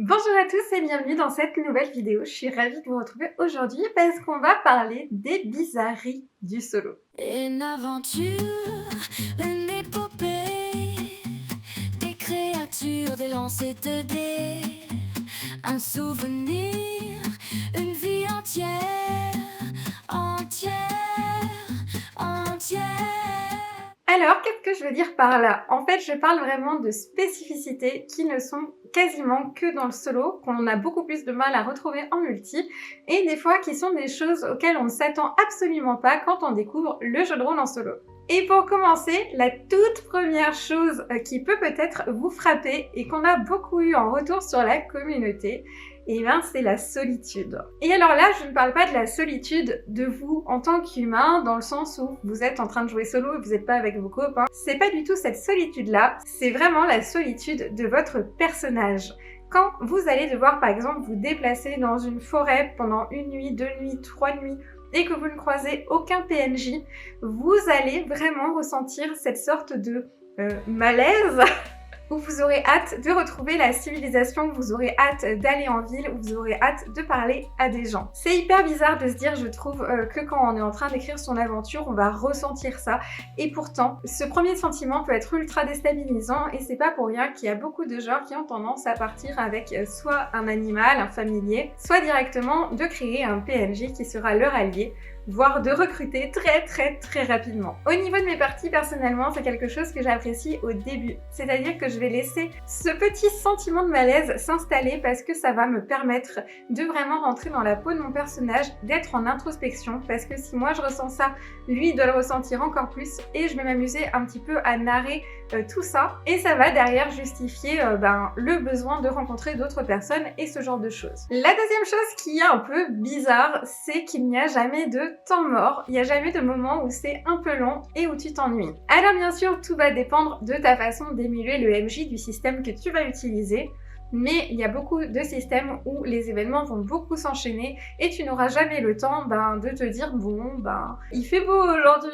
Bonjour à tous et bienvenue dans cette nouvelle vidéo. Je suis ravie de vous retrouver aujourd'hui parce qu'on va parler des bizarreries du solo. Une aventure, une épopée, des créatures, des lancers de dés, un souvenir, une vie entière, entière. Alors, qu'est-ce que je veux dire par là? En fait, je parle vraiment de spécificités qui ne sont quasiment que dans le solo, qu'on a beaucoup plus de mal à retrouver en multi, et des fois qui sont des choses auxquelles on ne s'attend absolument pas quand on découvre le jeu de rôle en solo. Et pour commencer, la toute première chose qui peut peut-être vous frapper et qu'on a beaucoup eu en retour sur la communauté, et bien c'est la solitude. Et alors là, je ne parle pas de la solitude de vous en tant qu'humain, dans le sens où vous êtes en train de jouer solo et vous n'êtes pas avec vos copains. C'est pas du tout cette solitude-là, c'est vraiment la solitude de votre personnage. Quand vous allez devoir par exemple vous déplacer dans une forêt pendant une nuit, 2 nuits, 3 nuits, et que vous ne croisez aucun PNJ, vous allez vraiment ressentir cette sorte de malaise où vous aurez hâte de retrouver la civilisation, vous aurez hâte d'aller en ville, où vous aurez hâte de parler à des gens. C'est hyper bizarre de se dire, je trouve, que quand on est en train d'écrire son aventure, on va ressentir ça. Et pourtant, ce premier sentiment peut être ultra déstabilisant et c'est pas pour rien qu'il y a beaucoup de joueurs qui ont tendance à partir avec soit un animal, un familier, soit directement de créer un PNJ qui sera leur allié, voire de recruter très rapidement. Au niveau de mes parties, personnellement, c'est quelque chose que j'apprécie au début. C'est-à-dire que je vais laisser ce petit sentiment de malaise s'installer parce que ça va me permettre de vraiment rentrer dans la peau de mon personnage, d'être en introspection, parce que si moi je ressens ça, lui doit le ressentir encore plus et je vais m'amuser un petit peu à narrer tout ça et ça va derrière justifier le besoin de rencontrer d'autres personnes et ce genre de choses. La deuxième chose qui est un peu bizarre, c'est qu'il n'y a jamais de temps mort, il n'y a jamais de moment où c'est un peu long et où tu t'ennuies. Alors bien sûr, tout va dépendre de ta façon d'émuler le MJ du système que tu vas utiliser. Mais il y a beaucoup de systèmes où les événements vont beaucoup s'enchaîner et tu n'auras jamais le temps de te dire il fait beau aujourd'hui.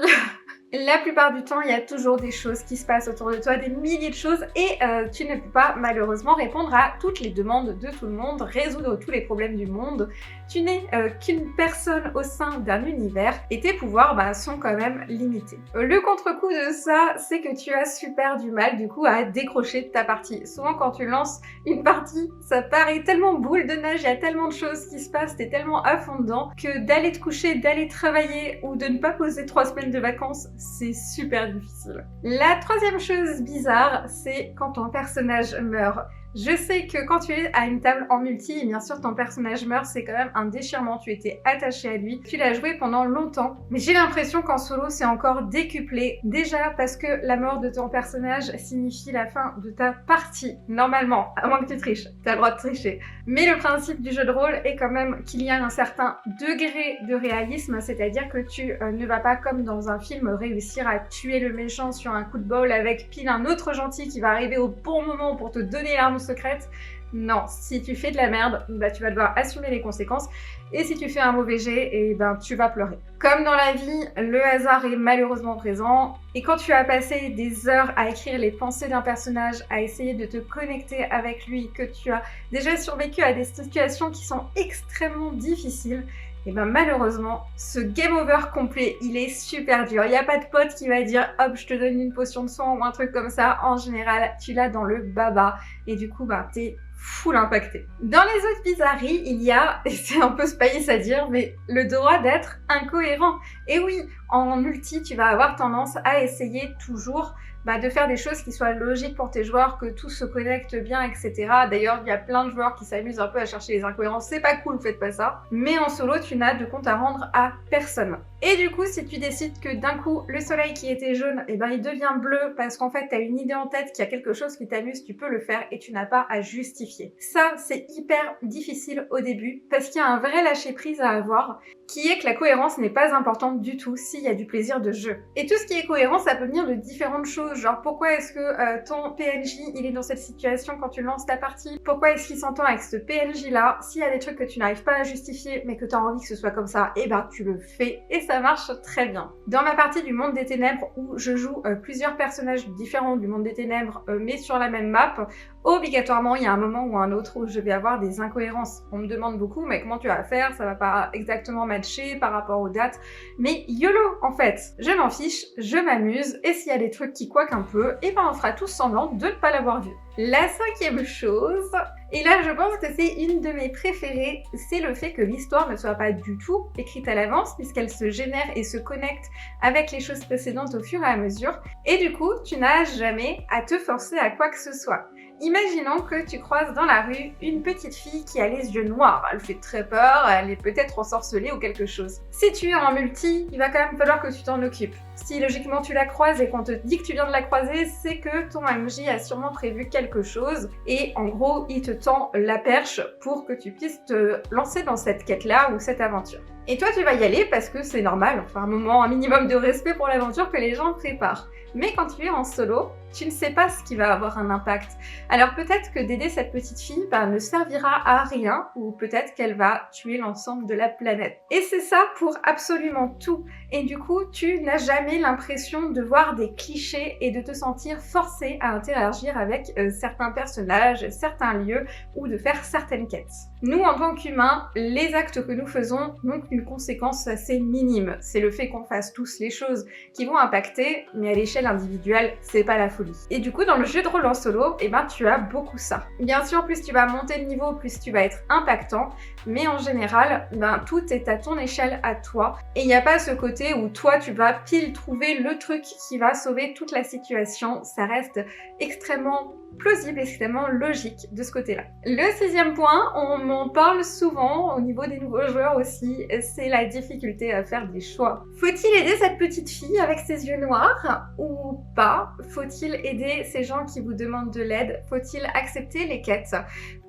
La plupart du temps, il y a toujours des choses qui se passent autour de toi, des milliers de choses et tu ne peux pas malheureusement répondre à toutes les demandes de tout le monde, résoudre tous les problèmes du monde. Tu n'es qu'une personne au sein d'un univers et tes pouvoirs sont quand même limités. Le contre-coup de ça, c'est que tu as super du mal du coup à décrocher de ta partie. Souvent quand tu lances une partie, ça paraît tellement boule de neige, il y a tellement de choses qui se passent, t'es tellement à fond dedans que d'aller te coucher, d'aller travailler ou de ne pas poser 3 semaines de vacances, c'est super difficile. La troisième chose bizarre, c'est quand ton personnage meurt. Je sais que quand tu es à une table en multi, et bien sûr ton personnage meurt, c'est quand même un déchirement, tu étais attaché à lui, tu l'as joué pendant longtemps, mais j'ai l'impression qu'en solo c'est encore décuplé, déjà parce que la mort de ton personnage signifie la fin de ta partie, normalement, à moins que tu triches, t'as le droit de tricher. Mais le principe du jeu de rôle est quand même qu'il y a un certain degré de réalisme, c'est-à-dire que tu ne vas pas comme dans un film réussir à tuer le méchant sur un coup de bol avec pile un autre gentil qui va arriver au bon moment pour te donner l'arme secrète. Non, si tu fais de la merde, tu vas devoir assumer les conséquences et si tu fais un mauvais jet, tu vas pleurer. Comme dans la vie, le hasard est malheureusement présent et quand tu as passé des heures à écrire les pensées d'un personnage, à essayer de te connecter avec lui, que tu as déjà survécu à des situations qui sont extrêmement difficiles, et malheureusement, ce game over complet, il est super dur. Il n'y a pas de pote qui va dire « Hop, je te donne une potion de soin » ou un truc comme ça. En général, tu l'as dans le baba. Et du coup, t'es full impacté. Dans les autres bizarreries, il y a, et c'est un peu space à dire, mais le droit d'être incohérent. Et oui, en multi, tu vas avoir tendance à essayer toujours de faire des choses qui soient logiques pour tes joueurs, que tout se connecte bien, etc. D'ailleurs, il y a plein de joueurs qui s'amusent un peu à chercher les incohérences, c'est pas cool, faites pas ça. Mais en solo, tu n'as de compte à rendre à personne. Et du coup, si tu décides que d'un coup, le soleil qui était jaune, il devient bleu parce qu'en fait, tu as une idée en tête, qu'il y a quelque chose qui t'amuse, tu peux le faire et tu n'as pas à justifier. Ça, c'est hyper difficile au début parce qu'il y a un vrai lâcher-prise à avoir, qui est que la cohérence n'est pas importante du tout s'il y a du plaisir de jeu. Et tout ce qui est cohérent, ça peut venir de différentes choses. Genre, pourquoi est-ce que ton PNJ, il est dans cette situation quand tu lances ta partie? Pourquoi est-ce qu'il s'entend avec ce PNJ-là? S'il y a des trucs que tu n'arrives pas à justifier, mais que tu as envie que ce soit comme ça, tu le fais et ça ça marche très bien. Dans ma partie du Monde des Ténèbres où je joue plusieurs personnages différents du Monde des Ténèbres mais sur la même map, obligatoirement il y a un moment ou un autre où je vais avoir des incohérences. On me demande beaucoup mais comment tu vas faire, ça va pas exactement matcher par rapport aux dates, mais YOLO en fait, je m'en fiche, je m'amuse et s'il y a des trucs qui coiquent un peu, et ben on fera tous semblant de ne pas l'avoir vu. La cinquième chose, et là je pense que c'est une de mes préférées, c'est le fait que l'histoire ne soit pas du tout écrite à l'avance puisqu'elle se génère et se connecte avec les choses précédentes au fur et à mesure, et du coup tu n'as jamais à te forcer à quoi que ce soit. Imaginons que tu croises dans la rue une petite fille qui a les yeux noirs, elle fait très peur, elle est peut-être ensorcelée ou quelque chose. Si tu es en multi, il va quand même falloir que tu t'en occupes. Si logiquement tu la croises et qu'on te dit que tu viens de la croiser, c'est que ton MJ a sûrement prévu quelque chose et en gros il te tend la perche pour que tu puisses te lancer dans cette quête-là ou cette aventure. Et toi tu vas y aller parce que c'est normal, enfin un minimum de respect pour l'aventure que les gens préparent. Mais quand tu es en solo, tu ne sais pas ce qui va avoir un impact. Alors peut-être que d'aider cette petite fille ne servira à rien ou peut-être qu'elle va tuer l'ensemble de la planète. Et c'est ça pour absolument tout. Et du coup, tu n'as jamais l'impression de voir des clichés et de te sentir forcé à interagir avec certains personnages, certains lieux ou de faire certaines quêtes. Nous, en tant qu'humains, les actes que nous faisons n'ont qu'une conséquence assez minime. C'est le fait qu'on fasse tous les choses qui vont impacter, mais à l'échelle individuelle, c'est pas la folie. Et du coup, dans le jeu de rôle en solo, tu as beaucoup ça. Bien sûr, plus tu vas monter de niveau, plus tu vas être impactant, mais en général, tout est à ton échelle, à toi. Et il n'y a pas ce côté où toi, tu vas pile trouver le truc qui va sauver toute la situation. Ça reste extrêmement plausible, extrêmement logique de ce côté-là. Le sixième point, on m'en parle souvent au niveau des nouveaux joueurs aussi, c'est la difficulté à faire des choix. Faut-il aider cette petite fille avec ses yeux noirs ou pas? Faut-il aider ces gens qui vous demandent de l'aide? Faut-il accepter les quêtes?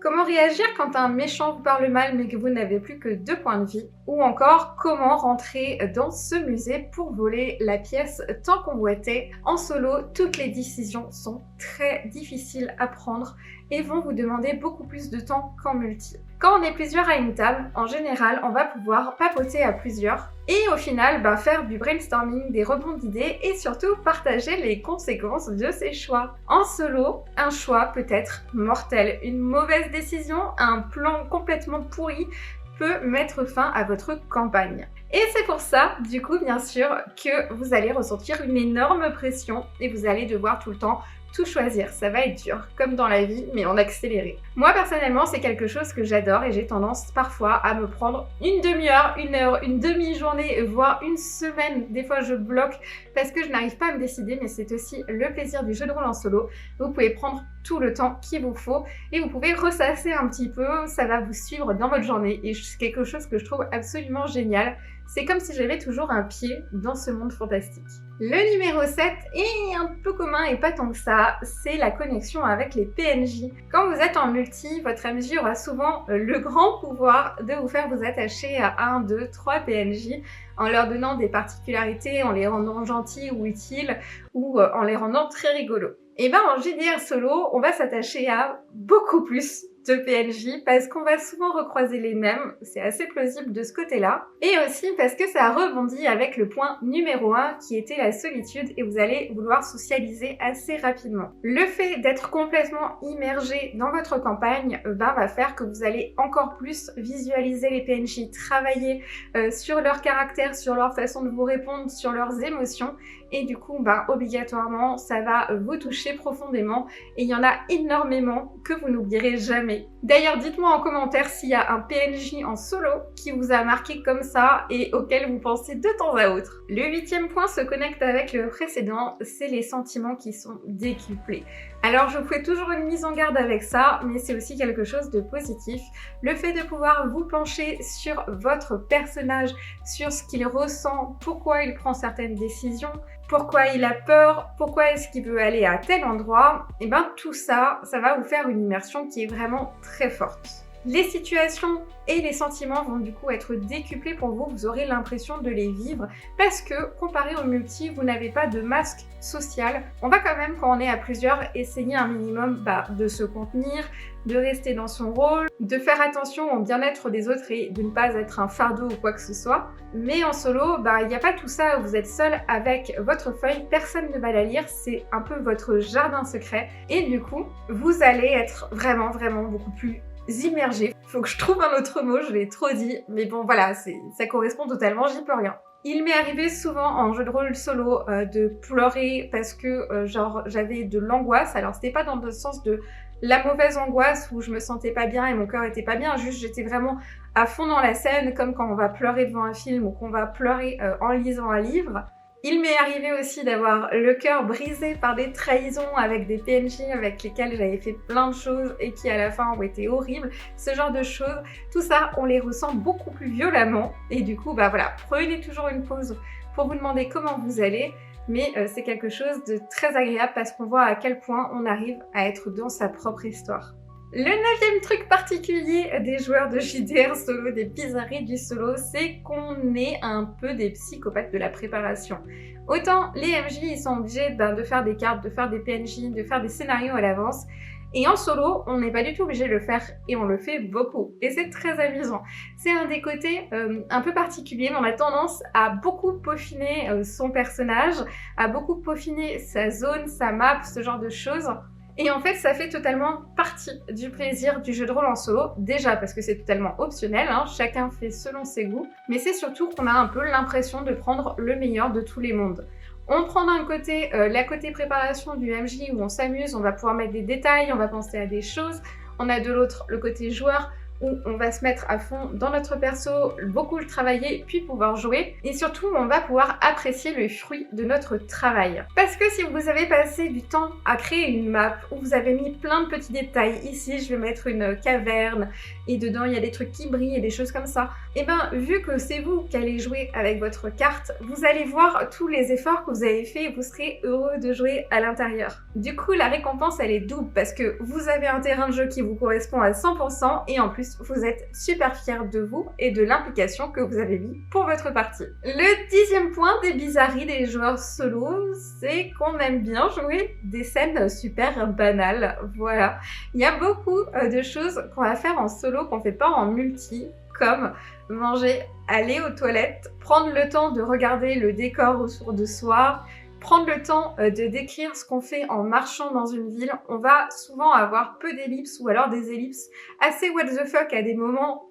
Comment réagir quand un méchant vous parle mal mais que vous n'avez plus que 2 points de vie? Ou encore, comment rentrer dans ce musée pour voler la pièce tant convoitée? En solo, toutes les décisions sont très difficiles à prendre et vont vous demander beaucoup plus de temps qu'en multi. Quand on est plusieurs à une table, en général, on va pouvoir papoter à plusieurs et au final faire du brainstorming, des rebonds d'idées et surtout partager les conséquences de ses choix. En solo, un choix peut être mortel. Une mauvaise décision, un plan complètement pourri peut mettre fin à votre campagne. Et c'est pour ça, du coup, bien sûr, que vous allez ressentir une énorme pression et vous allez devoir tout le temps tout choisir. Ça va être dur, comme dans la vie, mais en accéléré. Moi, personnellement, c'est quelque chose que j'adore et j'ai tendance parfois à me prendre une demi-heure, une heure, une demi-journée, voire une semaine. Des fois, je bloque parce que je n'arrive pas à me décider, mais c'est aussi le plaisir du jeu de rôle en solo. Vous pouvez prendre tout le temps qu'il vous faut et vous pouvez ressasser un petit peu, ça va vous suivre dans votre journée et c'est quelque chose que je trouve absolument génial. C'est comme si j'avais toujours un pied dans ce monde fantastique. Le numéro 7 est un peu commun et pas tant que ça, c'est la connexion avec les PNJ. Quand vous êtes en multi, votre MJ aura souvent le grand pouvoir de vous faire vous attacher à 1, 2, 3 PNJ en leur donnant des particularités, en les rendant gentils ou utiles ou en les rendant très rigolos. Et en JDR solo, on va s'attacher à beaucoup plus de PNJ parce qu'on va souvent recroiser les mêmes, c'est assez plausible de ce côté-là. Et aussi parce que ça rebondit avec le point numéro 1 qui était la solitude et vous allez vouloir socialiser assez rapidement. Le fait d'être complètement immergé dans votre campagne va faire que vous allez encore plus visualiser les PNJ, travailler sur leur caractère, sur leur façon de vous répondre, sur leurs émotions et du coup obligatoirement ça va vous toucher profondément et il y en a énormément que vous n'oublierez jamais. D'ailleurs, dites-moi en commentaire s'il y a un PNJ en solo qui vous a marqué comme ça et auquel vous pensez de temps à autre. Le 8e point se connecte avec le précédent, c'est les sentiments qui sont décuplés. Alors je vous fais toujours une mise en garde avec ça, mais c'est aussi quelque chose de positif. Le fait de pouvoir vous pencher sur votre personnage, sur ce qu'il ressent, pourquoi il prend certaines décisions, pourquoi il a peur, pourquoi est-ce qu'il veut aller à tel endroit, et tout ça, ça va vous faire une immersion qui est vraiment très forte. Les situations et les sentiments vont du coup être décuplés pour vous, vous aurez l'impression de les vivre parce que comparé au multi, vous n'avez pas de masque social. On va quand même, quand on est à plusieurs, essayer un minimum de se contenir, de rester dans son rôle, de faire attention au bien-être des autres et de ne pas être un fardeau ou quoi que ce soit. Mais en solo, il n'y a pas tout ça, vous êtes seul avec votre feuille, personne ne va la lire, c'est un peu votre jardin secret et du coup, vous allez être vraiment beaucoup plus immergé. Faut que je trouve un autre mot, je l'ai trop dit, mais bon voilà, ça correspond totalement, j'y peux rien. Il m'est arrivé souvent en jeu de rôle solo de pleurer parce que j'avais de l'angoisse. Alors c'était pas dans le sens de la mauvaise angoisse où je me sentais pas bien et mon cœur était pas bien, juste j'étais vraiment à fond dans la scène, comme quand on va pleurer devant un film ou qu'on va pleurer en lisant un livre. Il m'est arrivé aussi d'avoir le cœur brisé par des trahisons avec des PNJ avec lesquels j'avais fait plein de choses et qui à la fin ont été horribles. Ce genre de choses, tout ça, on les ressent beaucoup plus violemment. Et du coup, voilà, prenez toujours une pause pour vous demander comment vous allez. Mais c'est quelque chose de très agréable parce qu'on voit à quel point on arrive à être dans sa propre histoire. Le 9e truc particulier des joueurs de JDR solo, des bizarreries du solo, c'est qu'on est un peu des psychopathes de la préparation. Autant les MJ, ils sont obligés de faire des cartes, de faire des PNJ, de faire des scénarios à l'avance. Et en solo, on n'est pas du tout obligé de le faire et on le fait beaucoup. Et c'est très amusant. C'est un des côtés un peu particuliers, mais on a tendance à beaucoup peaufiner son personnage, à beaucoup peaufiner sa zone, sa map, ce genre de choses. Et en fait, ça fait totalement partie du plaisir du jeu de rôle en solo, déjà parce que c'est totalement optionnel, chacun fait selon ses goûts, mais c'est surtout qu'on a un peu l'impression de prendre le meilleur de tous les mondes. On prend d'un côté la côté préparation du MJ où on s'amuse, on va pouvoir mettre des détails, on va penser à des choses, on a de l'autre le côté joueur, où on va se mettre à fond dans notre perso, beaucoup le travailler, puis pouvoir jouer. Et surtout, on va pouvoir apprécier le fruit de notre travail. Parce que si vous avez passé du temps à créer une map, où vous avez mis plein de petits détails, ici je vais mettre une caverne, et dedans il y a des trucs qui brillent et des choses comme ça, et vu que c'est vous qui allez jouer avec votre carte, vous allez voir tous les efforts que vous avez fait et vous serez heureux de jouer à l'intérieur. Du coup, la récompense elle est double parce que vous avez un terrain de jeu qui vous correspond à 100% et en plus vous êtes super fiers de vous et de l'implication que vous avez mis pour votre partie. Le 10e point des bizarreries des joueurs solo, c'est qu'on aime bien jouer des scènes super banales. Voilà, il y a beaucoup de choses qu'on va faire en solo qu'on fait pas en multi, comme manger, aller aux toilettes, prendre le temps de regarder le décor autour de soi, prendre le temps de décrire ce qu'on fait en marchant dans une ville. On va souvent avoir peu d'ellipses ou alors des ellipses assez what the fuck à des moments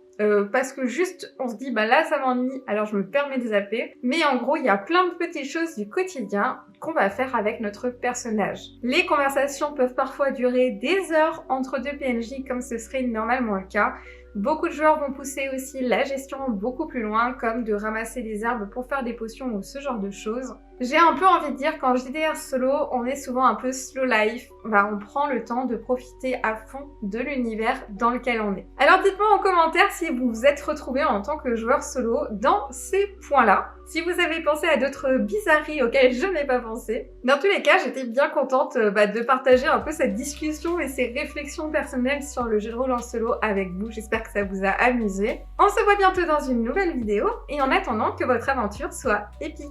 parce que juste on se dit là ça m'ennuie alors je me permets de zapper. Mais en gros il y a plein de petites choses du quotidien qu'on va faire avec notre personnage. Les conversations peuvent parfois durer des heures entre deux PNJ comme ce serait normalement le cas. Beaucoup de joueurs vont pousser aussi la gestion beaucoup plus loin, comme de ramasser des herbes pour faire des potions ou ce genre de choses. J'ai un peu envie de dire qu'en JDR solo, on est souvent un peu slow life. On prend le temps de profiter à fond de l'univers dans lequel on est. Alors dites-moi en commentaire si vous vous êtes retrouvés en tant que joueur solo dans ces points-là. Si vous avez pensé à d'autres bizarreries auxquelles je n'ai pas pensé. Dans tous les cas, j'étais bien contente de partager un peu cette discussion et ces réflexions personnelles sur le jeu de rôle en solo avec vous. J'espère que ça vous a amusé. On se voit bientôt dans une nouvelle vidéo et en attendant que votre aventure soit épique.